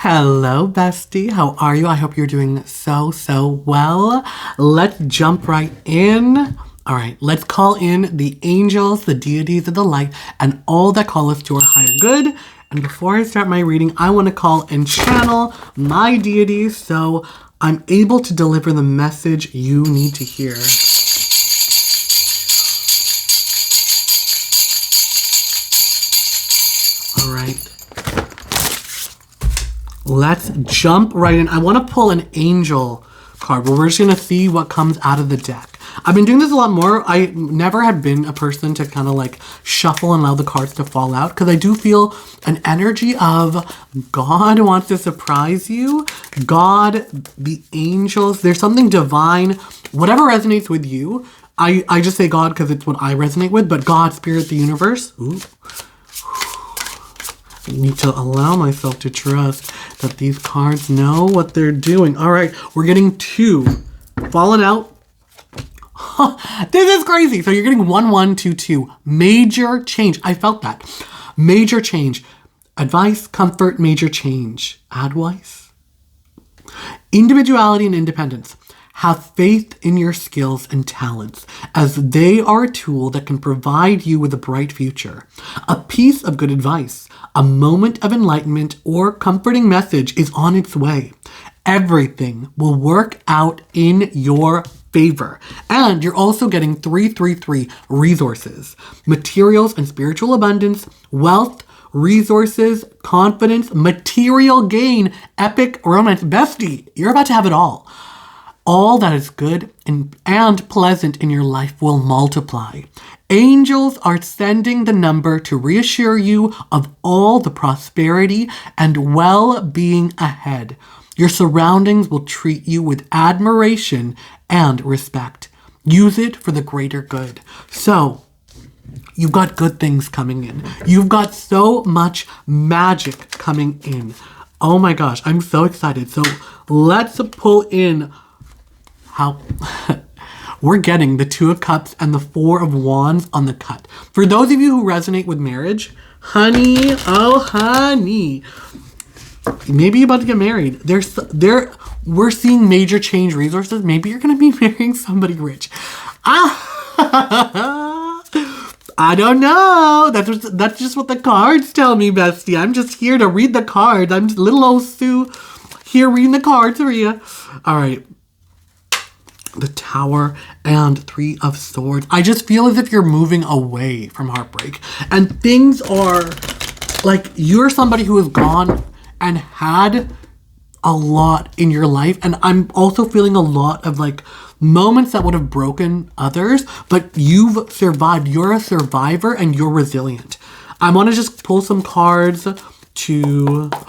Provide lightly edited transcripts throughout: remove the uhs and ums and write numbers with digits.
Hello, bestie. How are you? I hope you're doing so well. Let's jump right in. All right, let's call in the angels, the deities of the light, and all that call us to our higher good. And before I start my reading, I want to call and channel my deities so I'm able to deliver the message you need to hear. All right. Let's jump right in. I want to pull an angel card, but we're just going to see what comes out of the deck. I've been doing this a lot more. I never have been a person to kind of like shuffle and allow the cards to fall out because I do feel an energy of God wants to surprise you. God, the angels, there's something divine, whatever resonates with you. I just say God because it's what I resonate with, but God, Spirit, the universe. Ooh. I need to allow myself to trust that these cards know what they're doing. All right, we're getting two. Fallen out. This is crazy. So you're getting 1-1-2-2. Major change. I felt that. Major change. Advice, comfort, major change. Advice. Individuality and independence. Have faith in your skills and talents, as they are a tool that can provide you with a bright future. A piece of good advice, a moment of enlightenment, or comforting message is on its way. Everything will work out in your favor. And you're also getting 333 resources, materials and spiritual abundance, wealth, resources, confidence, material gain, epic romance. Bestie, you're about to have it all. All that is good and pleasant in your life will multiply. Angels are sending the number to reassure you of all the prosperity and well-being ahead. Your surroundings will treat you with admiration and respect. Use it for the greater good. So, you've got good things coming in. You've got so much magic coming in. Oh my gosh, I'm so excited. So, let's pull in how we're getting the Two of Cups and the Four of Wands on the cut. For those of you who resonate with marriage, honey, oh honey, maybe you're about to get married. We're seeing major change resources. Maybe you're going to be marrying somebody rich. I don't know. That's just what the cards tell me, bestie. I'm just here to read the cards. I'm just little old Sue here reading the cards for you. All right. The Tower and Three of Swords. I just feel as if you're moving away from heartbreak. And things are like you're somebody who has gone and had a lot in your life. And I'm also feeling a lot of like moments that would have broken others, but you've survived. You're a survivor and you're resilient. I want to just pull some cards all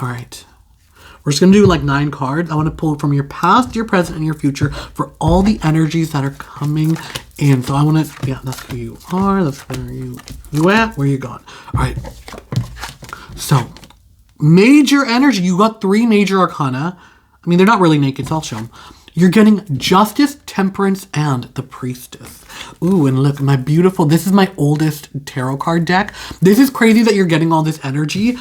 right. We're just going to do like 9 cards. I want to pull from your past, your present, and your future for all the energies that are coming in. So I want to, that's who you are. That's where you at, where you going. All right. So, major energy. You got 3 major arcana. I mean, they're not really naked, so I'll show them. You're getting Justice, Temperance, and the Priestess. Ooh, and look, this is my oldest tarot card deck. This is crazy that you're getting all this energy.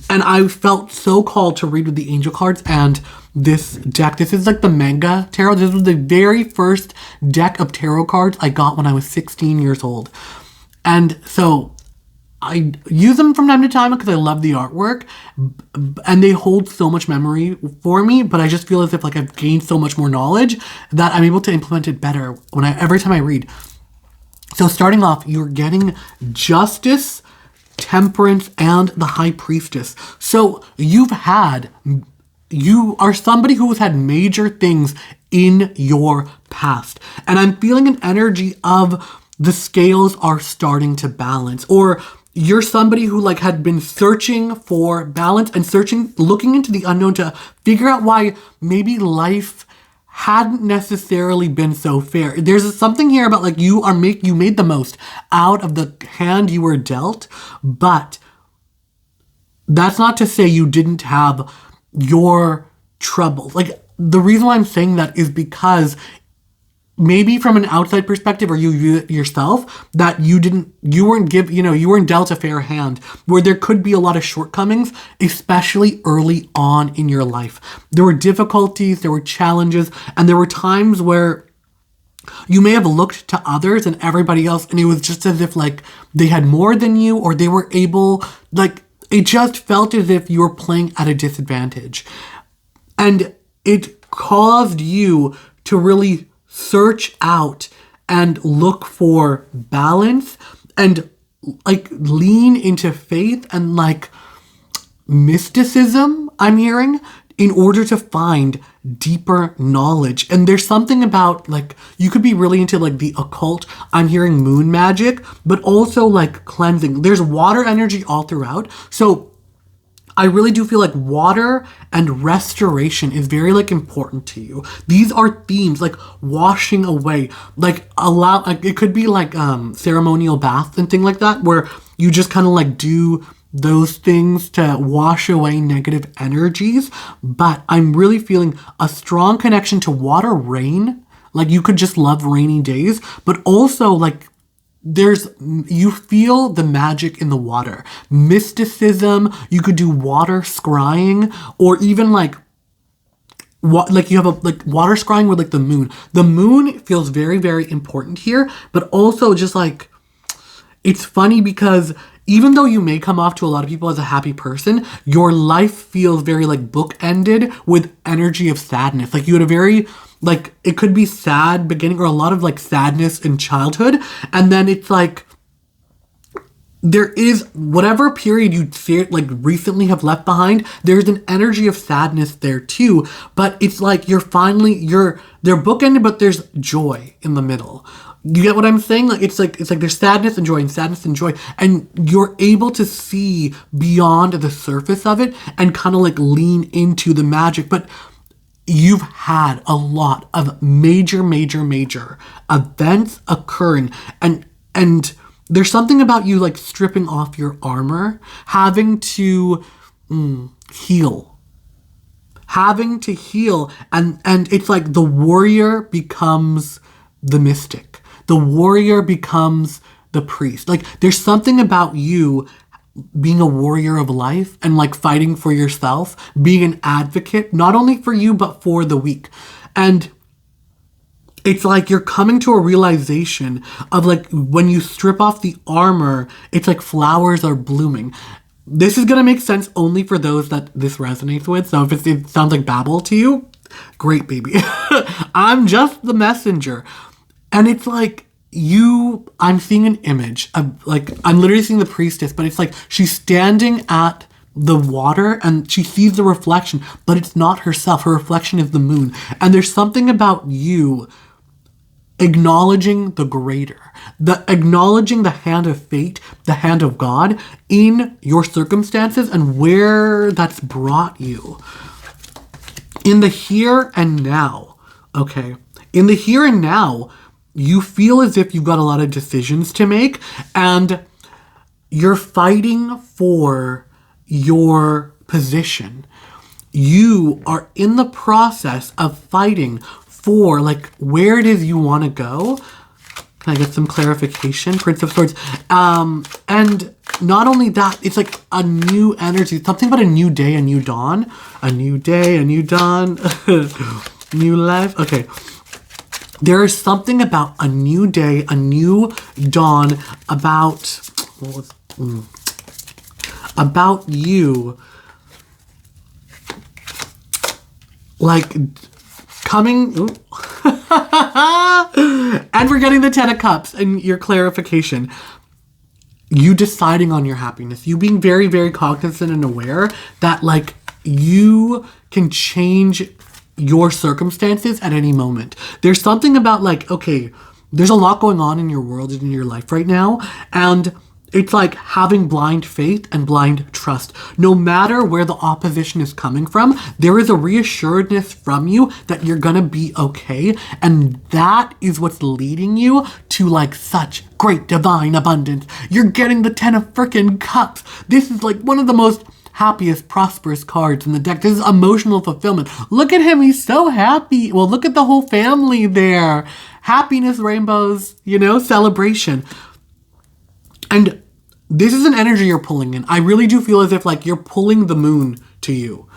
And I felt so called to read with the angel cards and this deck. This is like the manga tarot. This was the very first deck of tarot cards I got when I was 16 years old. And so I use them from time to time because I love the artwork. And they hold so much memory for me. But I just feel as if like I've gained so much more knowledge that I'm able to implement it better every time I read. So starting off, you're getting Justice, Temperance, and the High Priestess. So you are somebody who has had major things in your past. And I'm feeling an energy of the scales are starting to balance. Or you're somebody who like had been searching for balance and looking into the unknown to figure out why maybe life hadn't necessarily been so fair. There's something here about like you made the most out of the hand you were dealt, but that's not to say you didn't have your troubles. Like the reason why I'm saying that is because maybe from an outside perspective, or you view it yourself, that you weren't dealt a fair hand, where there could be a lot of shortcomings, especially early on in your life. There were difficulties, there were challenges, and there were times where you may have looked to others and everybody else, and it was just as if like they had more than you, or they were able, like, it just felt as if you were playing at a disadvantage. And it caused you to really search out and look for balance and like lean into faith and like mysticism, I'm hearing, in order to find deeper knowledge. And there's something about like, you could be really into like the occult. I'm hearing moon magic, but also like cleansing. There's water energy all throughout. So I really do feel like water and restoration is very like important to you. These are themes like washing away, like it could be like ceremonial baths and things like that, where you just kind of like do those things to wash away negative energies. But I'm really feeling a strong connection to water, rain. Like you could just love rainy days, but also like you feel the magic in the water. Mysticism, you could do water scrying, or even like you have a like water scrying with like the moon. The moon feels very, very important here, but also just like, it's funny because even though you may come off to a lot of people as a happy person, your life feels very like bookended with energy of sadness. Like you had a very, like, it could be sad beginning or a lot of like sadness in childhood. And then it's like, there is whatever period you like recently have left behind, there's an energy of sadness there too. But it's like they're bookended, but there's joy in the middle. You get what I'm saying? Like it's like there's sadness and joy and sadness and joy, and you're able to see beyond the surface of it and kind of like lean into the magic. But you've had a lot of major events occurring, and there's something about you like stripping off your armor, having to heal. Having to heal, and it's like the warrior becomes the mystic. The warrior becomes the priest. Like there's something about you being a warrior of life and like fighting for yourself, being an advocate, not only for you, but for the weak. And it's like you're coming to a realization of like when you strip off the armor, it's like flowers are blooming. This is going to make sense only for those that this resonates with. So if it sounds like babble to you, great, baby. I'm just the messenger. And it's like I'm seeing an image of like, I'm literally seeing the priestess, but it's like she's standing at the water and she sees the reflection, but it's not herself. Her reflection is the moon. And there's something about you acknowledging the greater, acknowledging the hand of fate, the hand of God in your circumstances and where that's brought you. In the here and now, okay? In the here and now, you feel as if you've got a lot of decisions to make, and you're fighting for your position. You are in the process of fighting for like where it is you want to go. Can I get some clarification? Prince of Swords. And not only that, it's like a new energy. Something about a new day, a new dawn. A new day, a new dawn. New life. Okay. There is something about a new day, a new dawn, about you, like coming, and we're getting the 10 of Cups and your clarification. You deciding on your happiness, you being very, very cognizant and aware that like you can change your circumstances at any moment. There's something about like, okay, there's a lot going on in your world and in your life right now, and it's like having blind faith and blind trust. No matter where the opposition is coming from, there is a reassuredness from you that you're gonna be okay, and that is what's leading you to like such great divine abundance. You're getting the 10 of frickin' Cups. This is like one of the most happiest, prosperous cards in the deck. This is emotional fulfillment. Look at him. He's so happy. Well, look at the whole family there. happiness, rainbows, celebration. And this is an energy you're pulling in. I really do feel as if like you're pulling the moon to you.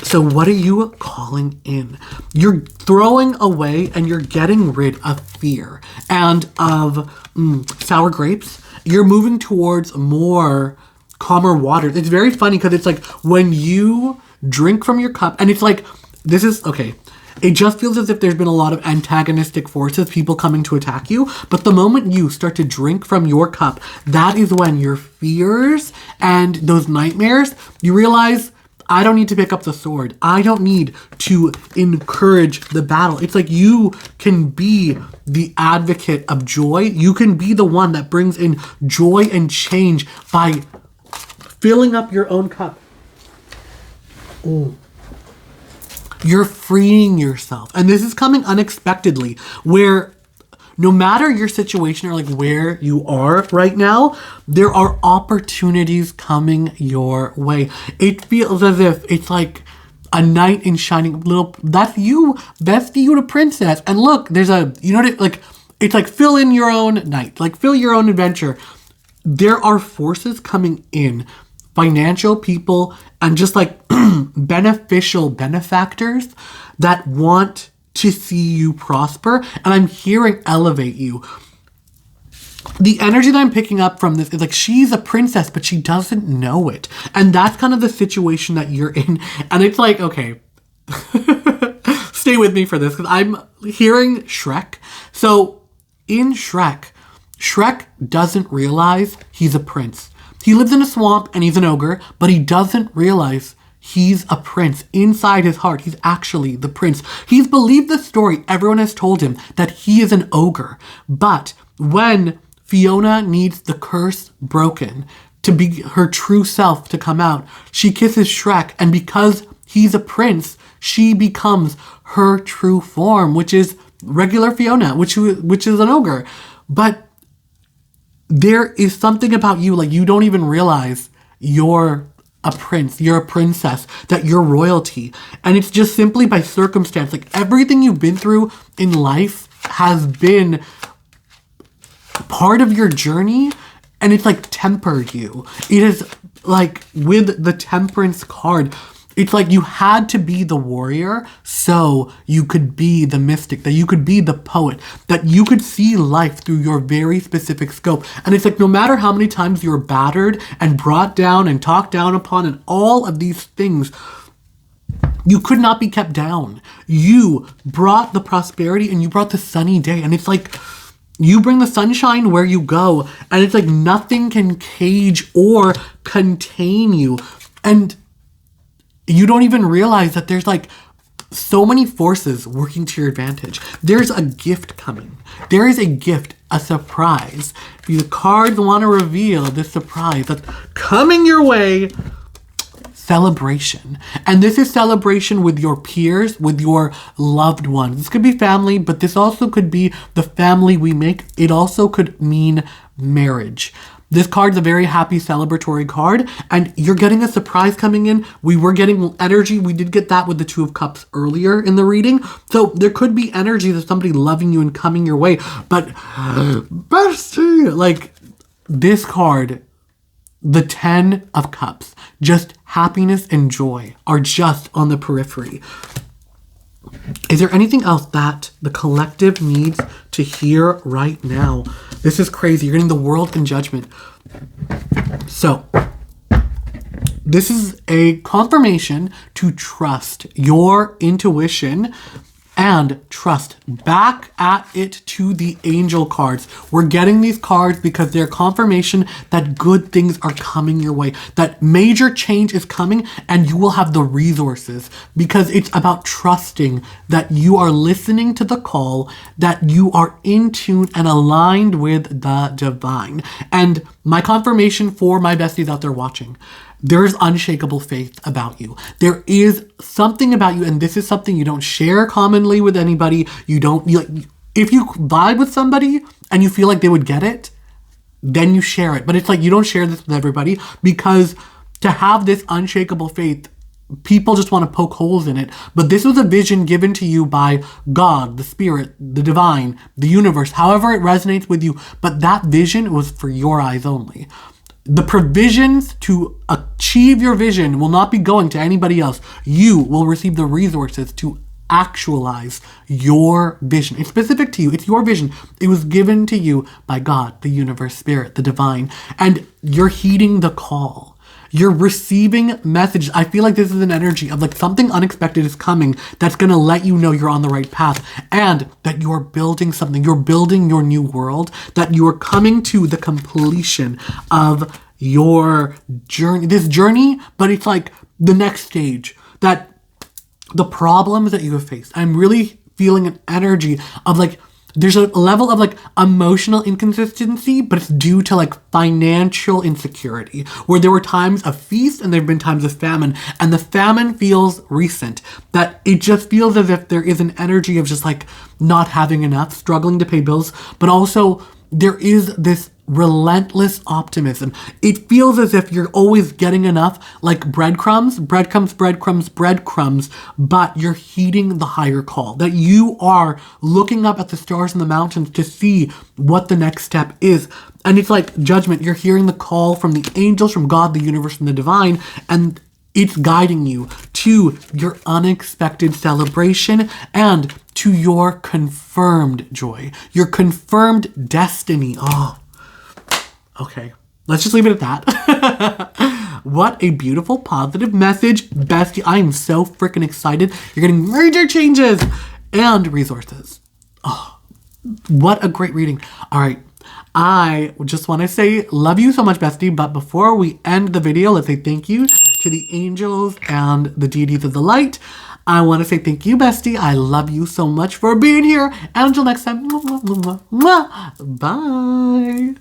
So what are you calling in? You're throwing away and you're getting rid of fear and of sour grapes. You're moving towards more calmer waters. It's very funny because it's like when you drink from your cup, and it's like, this is, okay, it just feels as if there's been a lot of antagonistic forces, people coming to attack you. But the moment you start to drink from your cup, that is when your fears and those nightmares, you realize, I don't need to pick up the sword. I don't need to encourage the battle. It's like you can be the advocate of joy. You can be the one that brings in joy and change by filling up your own cup. You're freeing yourself. And this is coming unexpectedly, where no matter your situation or like where you are right now, there are opportunities coming your way. It feels as if it's like a knight in shining little, that's you the princess. And look, there's a, like, it's like fill in your own night, like fill your own adventure. There are forces coming in, financial people and just like beneficial benefactors that want to see you prosper, and I'm hearing elevate you. The energy that I'm picking up from this is like she's a princess, but she doesn't know it. And that's kind of the situation that you're in. And it's like, okay, stay with me for this because I'm hearing Shrek. So in Shrek doesn't realize he's a prince. He lives in a swamp and he's an ogre, but he doesn't realize he's a prince. Inside his heart, he's actually the prince. He's believed the story everyone has told him that he is an ogre. But when Fiona needs the curse broken to be her true self to come out, she kisses Shrek, and because he's a prince, she becomes her true form, which is regular Fiona, which is an ogre. But there is something about you, like you don't even realize you're a prince, you're a princess, that you're royalty. And it's just simply by circumstance. Like everything you've been through in life has been part of your journey, and it's like tempered you. It is like with the temperance card, it's like you had to be the warrior so you could be the mystic, that you could be the poet, that you could see life through your very specific scope. And it's like no matter how many times you're battered and brought down and talked down upon and all of these things, you could not be kept down. You brought the prosperity and you brought the sunny day. And it's like you bring the sunshine where you go, and it's like nothing can cage or contain you. And you don't even realize that there's like so many forces working to your advantage. There's a gift coming. There is a gift, a surprise. If the cards want to reveal this surprise that's coming your way, celebration. And this is celebration with your peers, with your loved ones. This could be family, but this also could be the family we make. It also could mean marriage. This card's a very happy celebratory card, and you're getting a surprise coming in. We were getting energy. We did get that with the Two of Cups earlier in the reading. So there could be energy of somebody loving you and coming your way. But, bestie, like this card, the 10 of Cups, just happiness and joy are just on the periphery. Is there anything else that the collective needs to hear right now? This is crazy. You're getting the World in Judgment. So, this is a confirmation to trust your intuition and trust back at it to the angel cards. We're getting these cards because they're confirmation that good things are coming your way, that major change is coming, and you will have the resources, because it's about trusting that you are listening to the call, that you are in tune and aligned with the divine. And my confirmation for my besties out there watching, there is unshakable faith about you. There is something about you, and this is something you don't share commonly with anybody. If you vibe with somebody and you feel like they would get it, then you share it. But it's like you don't share this with everybody, because to have this unshakable faith people just want to poke holes in it. But this was a vision given to you by God, the Spirit, the divine, the universe, however it resonates with you. But that vision was for your eyes only. The provisions to achieve your vision will not be going to anybody else. You will receive the resources to actualize your vision. It's specific to you. It's your vision. It was given to you by God, the universe, Spirit, the divine. And you're heeding the call. You're receiving messages. I feel like this is an energy of like something unexpected is coming that's going to let you know you're on the right path and that you're building something. You're building your new world, that you are coming to the completion of your journey, this journey, but it's like the next stage, that the problems that you have faced. I'm really feeling an energy of like, there's a level of like emotional inconsistency, but it's due to like financial insecurity, where there were times of feast and there have been times of famine, and the famine feels recent, that it just feels as if there is an energy of just like not having enough, struggling to pay bills, but also there is this relentless optimism. It feels as if you're always getting enough, like breadcrumbs, but you're heeding the higher call, that you are looking up at the stars and the mountains to see what the next step is. And it's like judgment. You're hearing the call from the angels, from God, the universe, and the divine, and it's guiding you to your unexpected celebration and to your confirmed joy, your confirmed destiny. Oh, okay. Let's just leave it at that. What a beautiful, positive message, bestie. I am so freaking excited. You're getting major changes and resources. Oh, what a great reading. All right. I just want to say love you so much, bestie. But before we end the video, let's say thank you to the angels and the deities of the light. I want to say thank you, bestie. I love you so much for being here. And until next time, bye.